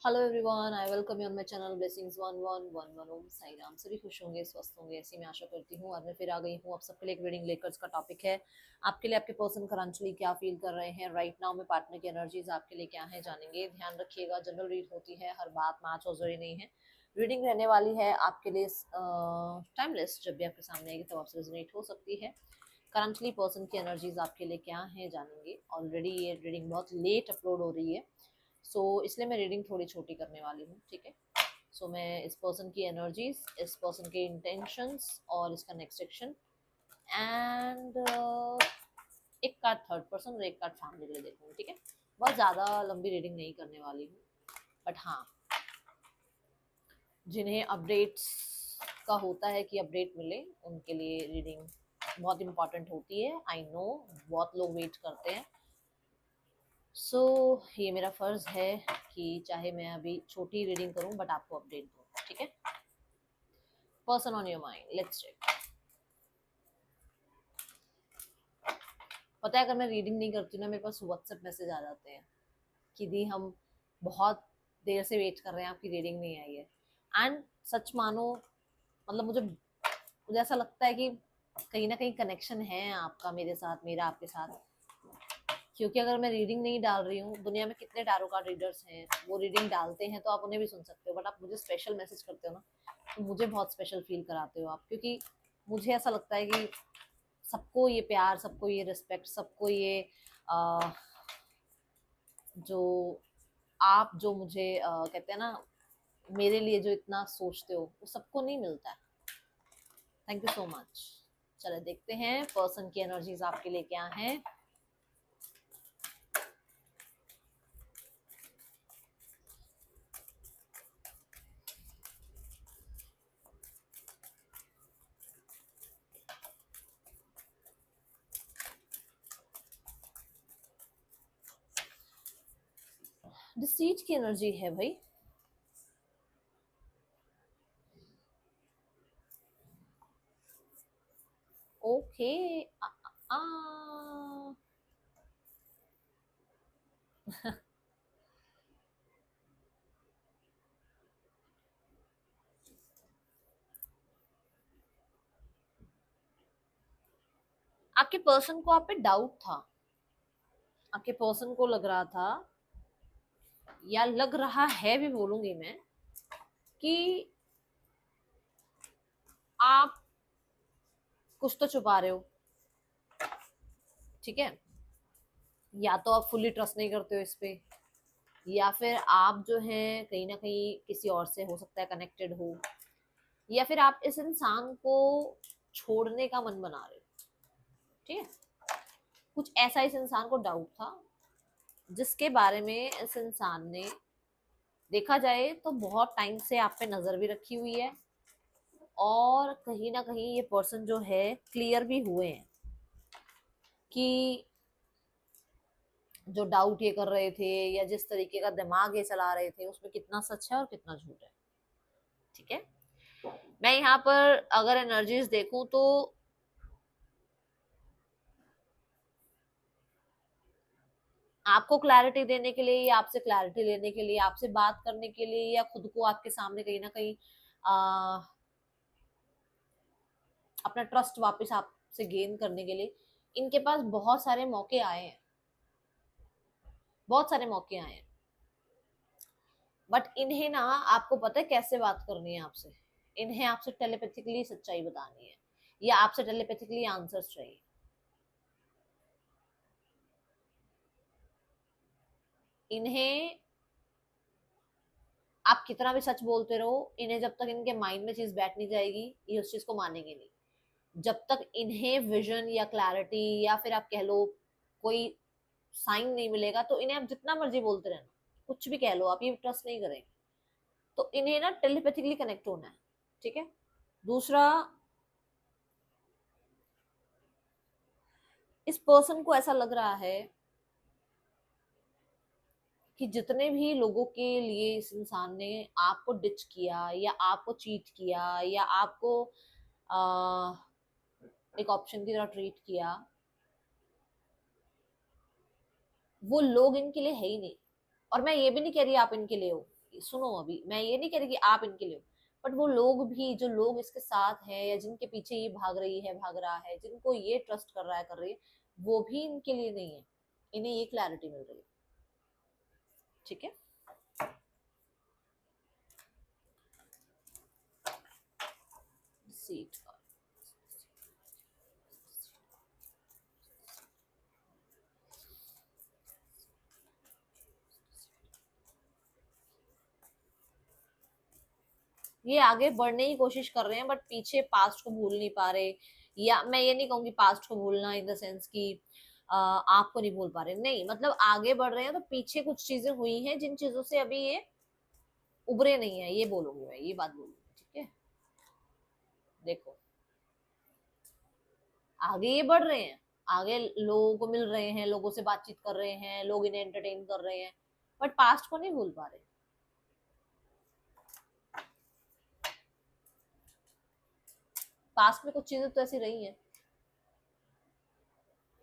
Hello everyone, I welcome you on my channel blessings 1111 ओम साई राम। सभी खुश होंगे, स्वस्थ होंगे, ऐसी मैं आशा करती हूँ। और मैं फिर आ गई हूँ आप सबके लिए एक रीडिंग लेकर। इसका टॉपिक है आपके लिए आपके पर्सन करंटली क्या फील कर रहे हैं राइट नाउ में। पार्टनर की एनर्जीज आपके लिए क्या है जानेंगे। ध्यान रखिएगा, जनरल रीड होती है, हर बात मैच और जरूरी नहीं है। रीडिंग रहने वाली है आपके लिए टाइमलेस। जब भी आपके सामने आएगी तब आपसे रेजोनेट हो सकती है। करंटली पर्सन की एनर्जीज आपके लिए क्या है जानेंगे। ऑलरेडी ये रीडिंग बहुत लेट अपलोड हो रही है, इसलिए मैं रीडिंग थोड़ी छोटी करने वाली हूँ, ठीक है। मैं इस पर्सन की एनर्जीज, इस पर्सन के इंटेंशंस और इसका नेक्स्ट एक्शन एंड एक कार्ड थर्ड पर्सन और एक कार्ड फैमिली के लिए देखूंगी, ठीक है। बहुत ज़्यादा लंबी रीडिंग नहीं करने वाली हूँ, बट हाँ, जिन्हें अपडेट्स का होता है कि अपडेट मिले, उनके लिए रीडिंग बहुत इंपॉर्टेंट होती है। आई नो बहुत लोग वेट करते हैं। ये मेरा फर्ज है कि चाहे मैं अभी छोटी रीडिंग करूं बट आपको अपडेट दूं, ठीक है। Person on your mind, let's check. पता है, अगर मैं रीडिंग नहीं करती ना, मेरे पास व्हाट्सएप मैसेज आ जाते हैं कि दी हम बहुत देर से वेट कर रहे हैं, आपकी रीडिंग नहीं आई है। एंड सच मानो, मतलब मुझे ऐसा लगता है कि कहीं ना कहीं कनेक्शन है आपका मेरे साथ, मेरा आपके साथ। क्योंकि अगर मैं रीडिंग नहीं डाल रही हूँ, दुनिया में कितने टैरो कार्ड रीडर्स हैं, वो रीडिंग डालते हैं तो आप उन्हें भी सुन सकते हो, बट आप मुझे स्पेशल मैसेज करते हो ना, तो मुझे बहुत स्पेशल फील कराते हो आप। क्योंकि मुझे ऐसा लगता है कि सबको ये प्यार, सबको ये रिस्पेक्ट, सबको ये आ, जो आप जो मुझे कहते हैं ना, मेरे लिए जो इतना सोचते हो, वो सबको नहीं मिलता है। Thank you so much. चलो देखते हैं पर्सन की एनर्जीज आपके लिए क्या है। डिसीट की एनर्जी है भाई। ओके। आ, आ, आपके पर्सन को आप पे डाउट था। आपके पर्सन को लग रहा था, या लग रहा है भी बोलूंगी मैं, कि आप कुछ तो छुपा रहे हो, ठीक है। या तो आप फुल्ली ट्रस्ट नहीं करते हो इस पे, या फिर आप जो है कहीं ना कहीं किसी और से हो सकता है कनेक्टेड हो, या फिर आप इस इंसान को छोड़ने का मन बना रहे हो, ठीक है। कुछ ऐसा इस इंसान को डाउट था, जिसके बारे में इस इंसान ने, देखा जाए तो बहुत टाइम से आप पे नजर भी रखी हुई है, और कहीं ना कहीं ये पर्सन जो है क्लियर भी हुए हैं कि जो डाउट ये कर रहे थे या जिस तरीके का दिमाग ये चला रहे थे, उसमें कितना सच है और कितना झूठ है, ठीक है। मैं यहाँ पर अगर एनर्जीज देखूं तो आपको क्लैरिटी देने के लिए, या आपसे क्लैरिटी लेने के लिए, आपसे बात करने के लिए, या खुद को आपके सामने कहीं ना कहीं अपना ट्रस्ट वापस आपसे गेन करने के लिए, इनके पास बहुत सारे मौके आए हैं, बहुत सारे मौके आए हैं। बट इन्हें ना, आपको पता है कैसे बात करनी है आपसे। इन्हें आपसे टेलीपैथिकली सच्चाई बतानी है, या आपसे टेलीपैथिकली आंसर्स चाहिए। इन्हें आप कितना भी सच बोलते रहो, इन्हें जब तक इनके माइंड में चीज बैठ नहीं जाएगी, ये उस चीज को मानेंगे नहीं। जब तक इन्हें विजन या क्लैरिटी, या फिर आप कह लो कोई साइन नहीं मिलेगा, तो इन्हें आप जितना मर्जी बोलते रहना, कुछ भी कह लो, आप ये ट्रस्ट नहीं करेंगे। तो इन्हें ना टेलीपैथिकली कनेक्ट होना है, ठीक है। दूसरा, इस पर्सन को ऐसा लग रहा है कि जितने भी लोगों के लिए इस इंसान ने आपको डिच किया, या आपको चीट किया, या आपको आ, एक ऑप्शन की तरह ट्रीट किया, वो लोग इनके लिए है ही नहीं। और मैं ये भी नहीं कह रही आप इनके लिए हो, सुनो, अभी मैं ये नहीं कह रही कि आप इनके लिए हो, बट वो लोग भी, जो लोग इसके साथ हैं या जिनके पीछे ये भाग रही है, भाग रहा है, जिनको ये ट्रस्ट कर रहा है, कर रही है, वो भी इनके लिए नहीं है। इन्हें ये क्लैरिटी मिल रही है। ठीक है, सीट, ये आगे बढ़ने की कोशिश कर रहे हैं बट पीछे पास्ट को भूल नहीं पा रहे। या मैं ये नहीं कहूंगी पास्ट को भूलना इन द सेंस कि आपको नहीं भूल पा रहे, नहीं, मतलब आगे बढ़ रहे हैं तो पीछे कुछ चीजें हुई हैं जिन चीजों से अभी ये उभरे नहीं है, ये बोलूंगी मैं, ये बात बोलूंगी। ठीक है, देखो आगे ये बढ़ रहे हैं, आगे लोगों को मिल रहे हैं, लोगों से बातचीत कर रहे हैं, लोग इन्हें एंटरटेन कर रहे हैं, बट पास्ट को नहीं भूल पा रहे। पास्ट में कुछ चीजें तो ऐसी रही हैं।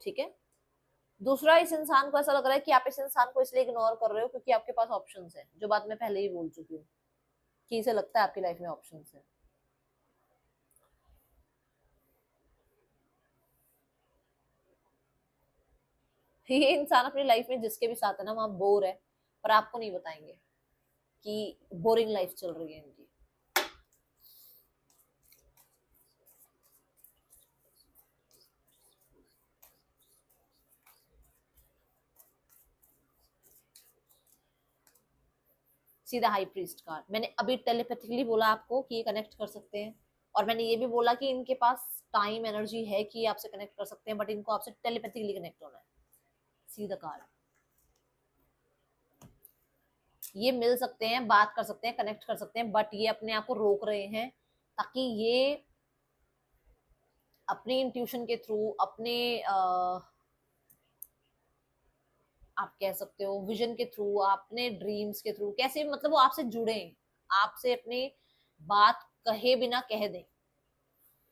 ठीक है, दूसरा, इस इंसान को ऐसा लग रहा है कि आप इस इंसान को इसलिए इग्नोर कर रहे हो क्योंकि आपके पास ऑप्शंस है, जो बात मैं पहले ही बोल चुकी हूँ कि इसे लगता है आपकी लाइफ में ऑप्शंस है। ये इंसान अपनी लाइफ में जिसके भी साथ है ना, वहां बोर है, पर आपको नहीं बताएंगे कि बोरिंग लाइफ चल रही है इनकी। सीधा हाई प्रीस्ट कार्ड, मैंने अभी टेलीपैथिकली बोला आपको कि ये कनेक्ट कर सकते हैं, और मैंने ये भी बोला कि इनके पास टाइम एनर्जी है कि आपसे कनेक्ट कर सकते हैं, बट इनको आपसे टेलीपैथिकली कनेक्ट होना है। सीधा कार्ड, ये मिल सकते हैं, बात कर सकते हैं, कनेक्ट कर सकते हैं, बट ये अपने आप को रोक रहे हैं ताकि ये अपने इंट्यूशन के थ्रू, अपने आप कह सकते हो विजन के थ्रू, अपने ड्रीम्स के थ्रू, कैसे मतलब वो आपसे जुड़े, आपसे अपनी बात कहे बिना कह दें।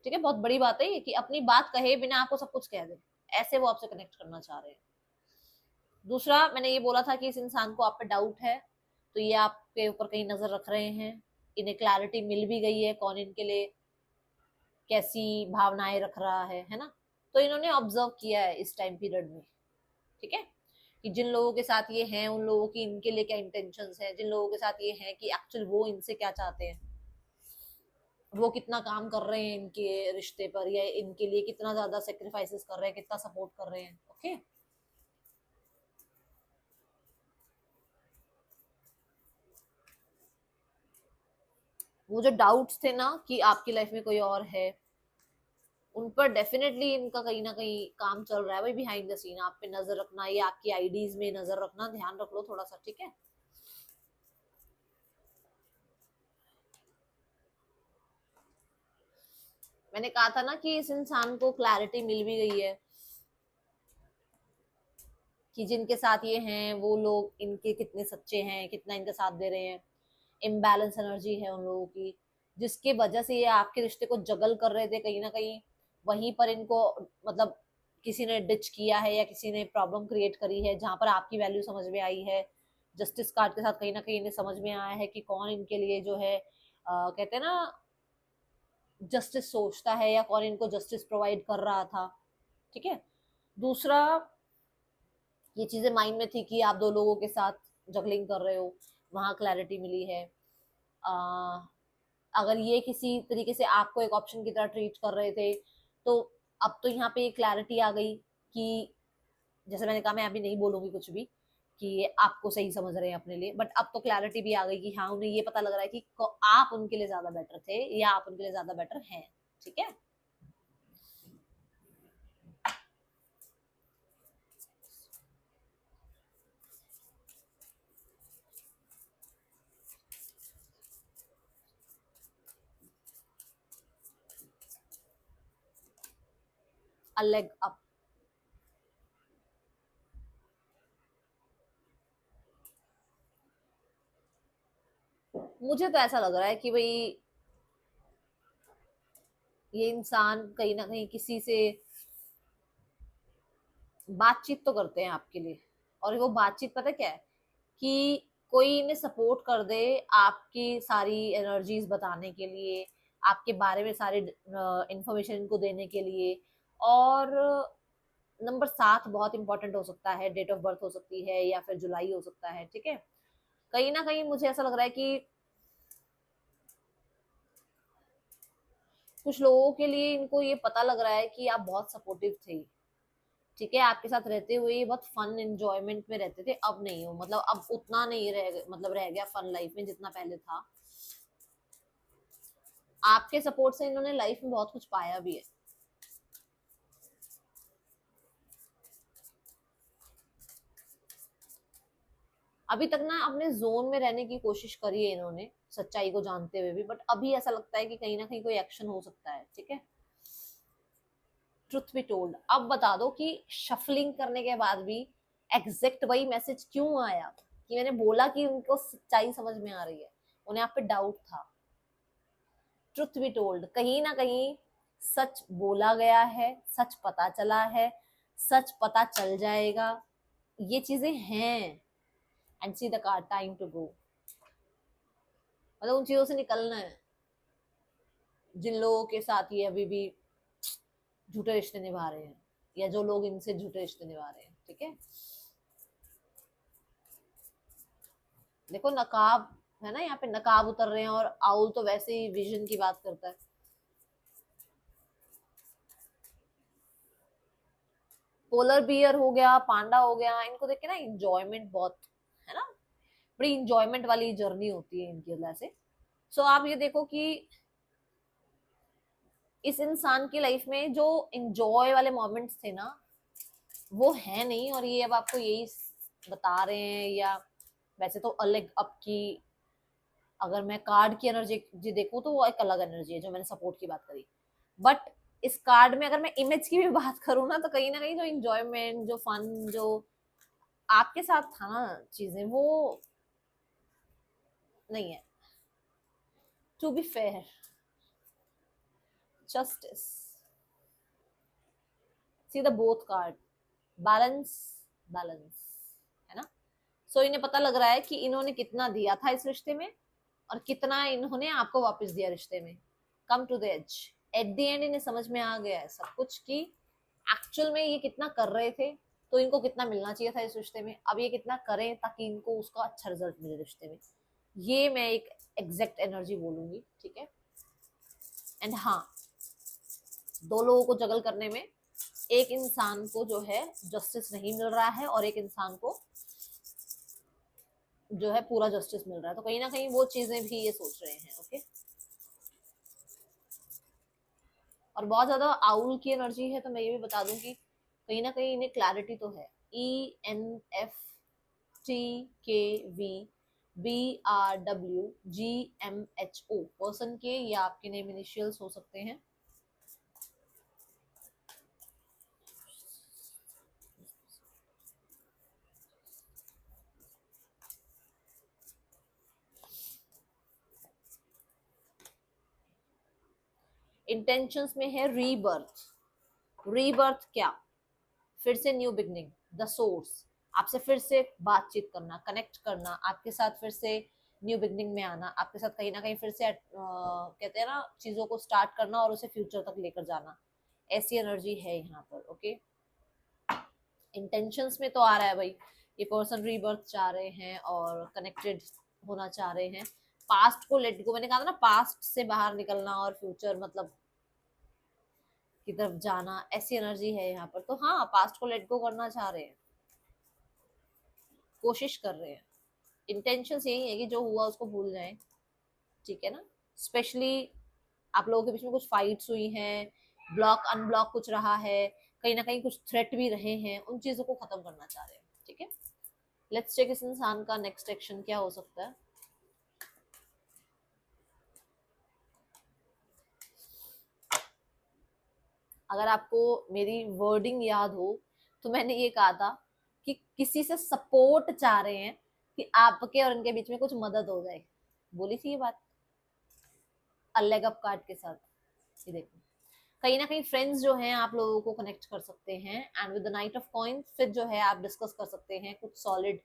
ठीक है, बहुत बड़ी बात है ये कि अपनी बात कहे बिना आपको सब कुछ कह दें, ऐसे वो आपसे कनेक्ट करना चाह रहे हैं। दूसरा, मैंने ये बोला था कि इस इंसान को आप पे डाउट है, तो ये आपके ऊपर कहीं नजर रख रहे हैं। इन्हें क्लैरिटी मिल भी गई है कौन इनके लिए कैसी भावनाएं रख रहा है ना, तो इन्होंने ऑब्जर्व किया है इस टाइम पीरियड में। ठीक है, कि जिन लोगों के साथ ये हैं उन लोगों की इनके लिए क्या इंटेंशंस है, जिन लोगों के साथ ये हैं कि एक्चुअल वो इनसे क्या चाहते हैं, वो कितना काम कर रहे हैं इनके रिश्ते पर, या इनके लिए कितना ज्यादा सेक्रीफाइसेस कर रहे हैं, कितना सपोर्ट कर रहे हैं। ओके, वो जो डाउट्स थे ना कि आपकी लाइफ में कोई और है, उन पर डेफिनेटली इनका कहीं ना कहीं काम चल रहा है भाई, बिहाइंड द सीन। आप पे नजर रखना, ये आपकी आईडीज में नजर रखना, ध्यान रख लो थोड़ा सा। ठीक है, मैंने कहा था ना कि इस इंसान को क्लैरिटी मिल भी गई है कि जिनके साथ ये हैं वो लोग इनके कितने सच्चे हैं, कितना इनका साथ दे रहे हैं। इम्बैलेंस एनर्जी है उन लोगों की, जिसके वजह से ये आपके रिश्ते को जगल कर रहे थे कहीं ना कहीं। वहीं पर इनको मतलब किसी ने डिच किया है या किसी ने प्रॉब्लम क्रिएट करी है जहां पर आपकी वैल्यू समझ में आई है। जस्टिस कार्ड के साथ कहीं ना कहीं इन्हें समझ में आया है कि कौन इनके लिए जो है कहते हैं ना जस्टिस सोचता है, या कौन इनको जस्टिस प्रोवाइड कर रहा था। ठीक है, दूसरा, ये चीजें माइंड में थी कि आप दो लोगों के साथ जगलिंग कर रहे हो, वहां क्लैरिटी मिली है। आ, अगर ये किसी तरीके से आपको एक ऑप्शन की तरह ट्रीट कर रहे थे, तो अब तो यहाँ पे क्लैरिटी आ गई कि जैसे मैंने कहा, मैं अभी नहीं बोलूंगी कुछ भी कि आपको सही समझ रहे हैं अपने लिए, बट अब तो क्लैरिटी भी आ गई कि हाँ, उन्हें ये पता लग रहा है कि आप उनके लिए ज्यादा बेटर थे या आप उनके लिए ज्यादा बेटर हैं। ठीक है, अ लेग अप। मुझे तो ऐसा लग रहा है कि भाई ये इंसान कहीं ना कहीं किसी से बातचीत तो करते हैं आपके लिए, और वो बातचीत पता क्या है कि कोई इन्हें सपोर्ट कर दे आपकी सारी एनर्जीज बताने के लिए, आपके बारे में सारी इंफॉर्मेशन इनको देने के लिए। और नंबर 7 बहुत इंपॉर्टेंट हो सकता है, डेट ऑफ बर्थ हो सकती है या फिर जुलाई हो सकता है, ठीक है। कहीं ना कहीं मुझे ऐसा लग रहा है कि कुछ लोगों के लिए इनको ये पता लग रहा है कि आप बहुत सपोर्टिव थे, ठीक है, आपके साथ रहते हुए ये बहुत फन एंजॉयमेंट में रहते थे, अब नहीं हो, मतलब अब उतना नहीं रह गया फन लाइफ में जितना पहले था। आपके सपोर्ट से इन्होंने लाइफ में बहुत कुछ पाया भी है। अभी तक ना अपने जोन में रहने की कोशिश करी है इन्होंने, सच्चाई को जानते हुए भी, बट अभी ऐसा लगता है कि कहीं ना कहीं कोई एक्शन हो सकता है, ठीक है। ट्रुथ बी टोल्ड, अब बता दो कि शफलिंग करने के बाद भी एग्जैक्ट वही मैसेज क्यों आया कि मैंने बोला कि उनको सच्चाई समझ में आ रही है, उन्हें आप पे डाउट था। ट्रुथ बी टोल्ड, कहीं ना कहीं सच बोला गया है, सच पता चला है, सच पता चल जाएगा, ये चीजें हैं। And see the card, time to go, मतलब उन चीजों से निकलना है जिन लोगों के साथ ये अभी भी झूठे रिश्ते निभा रहे हैं, या जो लोग इनसे झूठे रिश्ते निभा रहे हैं, ठीक है। देखो नकाब है ना, यहाँ पे नकाब उतर रहे हैं, और आउल तो वैसे ही विजन की बात करता है। पोलर बियर हो गया, पांडा हो गया, इनको देख के ना इंजॉयमेंट बहुत है ना, बड़ी इंजॉयमेंट वाली जर्नी होती है इनकी वजह से। सो आप ये देखो कि इस इंसान की लाइफ में जो इंजॉय वाले मोमेंट्स थे ना, वो है नहीं, और ये अब आपको यही बता रहे हैं। या वैसे तो अलग अब की, अगर मैं कार्ड की एनर्जी जी देखूं तो वो एक अलग एनर्जी है जो मैंने सपोर्ट की बात करी, बट इस कार्ड में अगर मैं इमेज की भी बात करूँ ना, तो कहीं ना कहीं जो इंजॉयमेंट, जो फन, जो आपके साथ था ना चीजें, वो नहीं है। To be fair, justice, see the both card, balance, balance, है ना। सो इन्हें पता लग रहा है कि इन्होंने कितना दिया था इस रिश्ते में, और कितना इन्होंने आपको वापस दिया रिश्ते में। Come to the edge, at the end इन्हें समझ में आ गया है सब कुछ कि एक्चुअल में ये कितना कर रहे थे, तो इनको कितना मिलना चाहिए था इस रिश्ते में, अब ये कितना करें ताकि इनको उसका अच्छा रिजल्ट मिले रिश्ते में। ये मैं एक एग्जैक्ट एनर्जी बोलूंगी, ठीक है। एंड हाँ, दो लोगों को जगल करने में एक इंसान को जो है जस्टिस नहीं मिल रहा है, और एक इंसान को जो है पूरा जस्टिस मिल रहा है, तो कहीं ना कहीं वो चीजें भी ये सोच रहे हैं, ओके। और बहुत ज्यादा आउल की एनर्जी है, तो मैं ये भी बता दूं कि कहीं ना कहीं इन्हें क्लैरिटी तो है। ENFTKV BRWGMHO पर्सन के, या आपके नेम इनिशियल्स हो सकते हैं। इंटेंशंस में है रीबर्थ, रीबर्थ क्या, फिर से न्यू बिगनिंग, द सोर्स, आपसे फिर से बातचीत करना, कनेक्ट करना, आपके साथ फिर से न्यू बिगनिंग में आना, आपके साथ कहीं ना कहीं फिर से कहते हैं ना चीजों को स्टार्ट करना और उसे फ्यूचर तक लेकर जाना, ऐसी एनर्जी है यहाँ पर, ओके। इंटेंशंस में तो आ रहा है भाई, ये पर्सन रीबर्थ चाह रहे हैं और कनेक्टेड होना चाह रहे हैं। पास्ट को लेट गो, मैंने कहा था ना, पास्ट से बाहर निकलना और फ्यूचर मतलब की तरफ जाना, ऐसी एनर्जी है यहाँ पर। तो हाँ, पास्ट को लेट गो करना चाह रहे हैं, कोशिश कर रहे हैं। इंटेंशन यही है कि जो हुआ उसको भूल जाएं, ठीक है ना। स्पेशली आप लोगों के बीच में कुछ फाइट्स हुई हैं, ब्लॉक अनब्लॉक कुछ रहा है, कहीं ना कहीं कुछ थ्रेट भी रहे हैं, उन चीजों को खत्म करना चाह रहे हैं, ठीक है। लेट्स चेक इस इंसान का नेक्स्ट एक्शन क्या हो सकता है। अगर आपको मेरी वर्डिंग याद हो, तो मैंने ये कहा था कि किसी से सपोर्ट चाह रहे हैं कि आपके और उनके बीच में कुछ मदद हो जाए, बोली थी ये बात लेग अप कार्ड के साथ। ये देखो, कहीं ना कहीं फ्रेंड्स जो हैं आप लोगों को कनेक्ट कर सकते हैं, and with the night of coins फिर जो है आप डिस्कस कर सकते हैं कुछ सॉलिड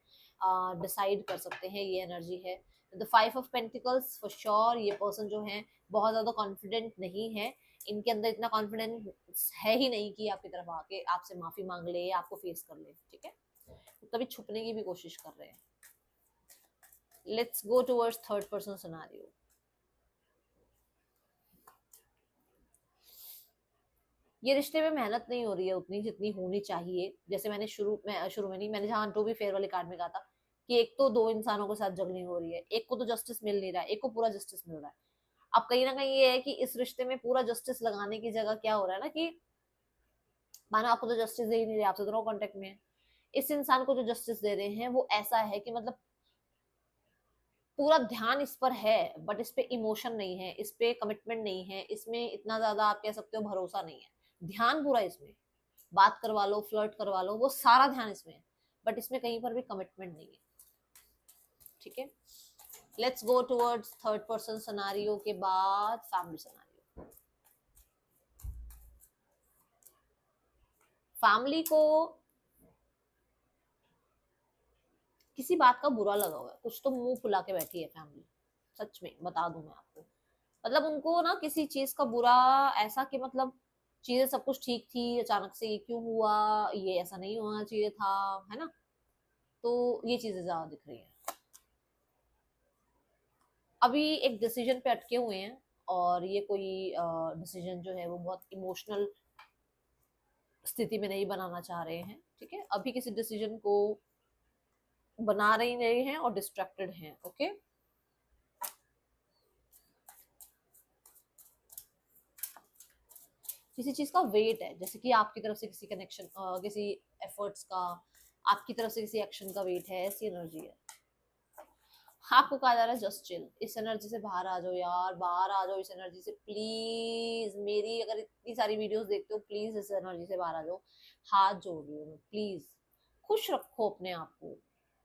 डिसाइड कर सकते हैं, ये एनर्जी है। The 5 of pentacles for sure ये पर्सन जो है बहुत ज्यादा कॉन्फिडेंट नहीं है, इनके अंदर इतना कॉन्फिडेंस है ही नहीं कि आपकी तरफ आके आपसे माफी मांग ले, आपको फेस कर ले, ठीक है, तो तभी छुपने की भी कोशिश कर रहे हैं। Let's go towards third person scenario. ये रिश्ते में मेहनत नहीं हो रही है उतनी जितनी होनी चाहिए। जैसे मैंने शुरू में नहीं, मैंने जहां टू बी फेयर वाले कार्ड में कहा था कि एक तो दो इंसानों के साथ जगलिंग हो रही है, एक को तो जस्टिस मिल नहीं रहा है, एक को पूरा जस्टिस मिल रहा है। अब कहीं ना कहीं ये है कि इस रिश्ते में पूरा जस्टिस लगाने की जगह क्या हो रहा है ना, कि मानो आपको तो जस्टिस दे ही नहीं रहे, आपसे दोनों कॉन्टेक्ट में है, इस इंसान को जो जस्टिस दे रहे हैं वो ऐसा है कि मतलब पूरा ध्यान इस पर है, बट इस पे इमोशन नहीं है, इस पे कमिटमेंट नहीं है, इसमें इतना ज्यादा आप कह सकते हो भरोसा नहीं है। ध्यान पूरा इसमें, बात करवा लो, फ्लर्ट करवा लो, वो सारा ध्यान इसमें है, बट इसमें कहीं पर भी कमिटमेंट नहीं है, ठीक है। Let's go towards third person scenario के बाद फैमिली सिनेरियो। फैमिली को किसी बात का बुरा लगा हुआ है, कुछ तो मुंह फुला के बैठी है फैमिली, सच में बता दूं मैं आपको। मतलब उनको ना किसी चीज का बुरा, ऐसा कि मतलब चीजें सब कुछ ठीक थी, अचानक से ये क्यों हुआ, ये ऐसा नहीं होना चाहिए था, है ना, तो ये चीजें ज्यादा दिख रही हैं। अभी एक डिसीजन पे अटके हुए हैं, और ये कोई डिसीजन जो है वो बहुत इमोशनल स्थिति में नहीं बनाना चाह रहे हैं, ठीक है। अभी किसी डिसीजन को बना रहे हैं और डिस्ट्रैक्टेड हैं, ओके। किसी चीज का वेट है, जैसे कि आपकी तरफ से किसी कनेक्शन, किसी एफर्ट्स का, आपकी तरफ से किसी एक्शन का वेट है, ऐसी एनर्जी है। आपको कहा जा रहा है जस्ट चिल, इस एनर्जी से बाहर आ जाओ यार, बाहर आ जाओ इस एनर्जी से प्लीज। मेरी अगर इतनी सारी वीडियोस देखते हो, प्लीज इस एनर्जी से बाहर आ जाओ, हाथ जोड़ रही हूँ प्लीज। खुश रखो अपने आप को,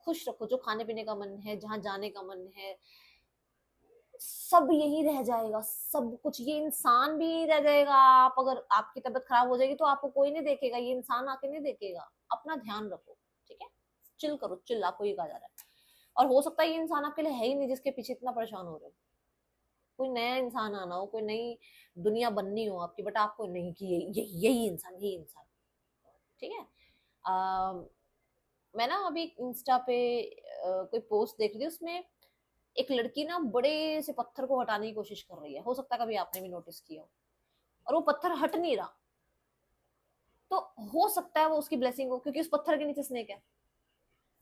खुश रखो, जो खाने पीने का मन है, जहां जाने का मन है, सब यही रह जाएगा, सब कुछ, ये इंसान भी रह जाएगा। आप अगर आपकी तबीयत खराब हो जाएगी तो आपको कोई नहीं देखेगा, ये इंसान आके नहीं देखेगा। अपना ध्यान रखो, ठीक है, चिल करो, चिल, आपको ये कहा जा रहा है। और हो सकता है ये इंसान आपके लिए है ही नहीं जिसके पीछे इतना परेशान हो रहे हो, कोई नया इंसान आना हो, कोई नई दुनिया बननी हो आपकी, बट आपको नहीं कि यही इंसान, यही इंसान, ठीक है। मैं ना अभी इंस्टा पे कोई पोस्ट देख रही थी, उसमें एक लड़की ना बड़े से पत्थर को हटाने की कोशिश कर रही है, हो सकता है कभी आपने भी नोटिस किया हो, और वो पत्थर हट नहीं रहा। तो हो सकता है वो उसकी ब्लेसिंग हो, क्योंकि उस पत्थर के नीचे स्नेक है,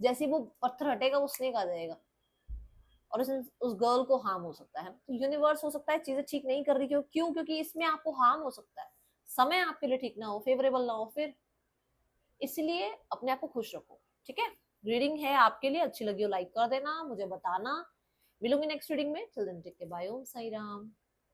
जैसे ही वो पत्थर हटेगा वो स्नेक आ जाएगा, और उस गर्ल को हार्म हो सकता है। तो यूनिवर्स हो सकता है चीजें ठीक नहीं कर रही, क्यों, क्योंकि इसमें आपको हार्म हो सकता है, समय आपके लिए ठीक ना हो, फेवरेबल ना हो, फिर इसलिए अपने आप को खुश रखो, ठीक है। रीडिंग है आपके लिए, अच्छी लगी हो लाइक कर देना, मुझे बताना। मिलूंगी नेक्स्ट रीडिंग में, till then take care, bye, Om Sai Ram.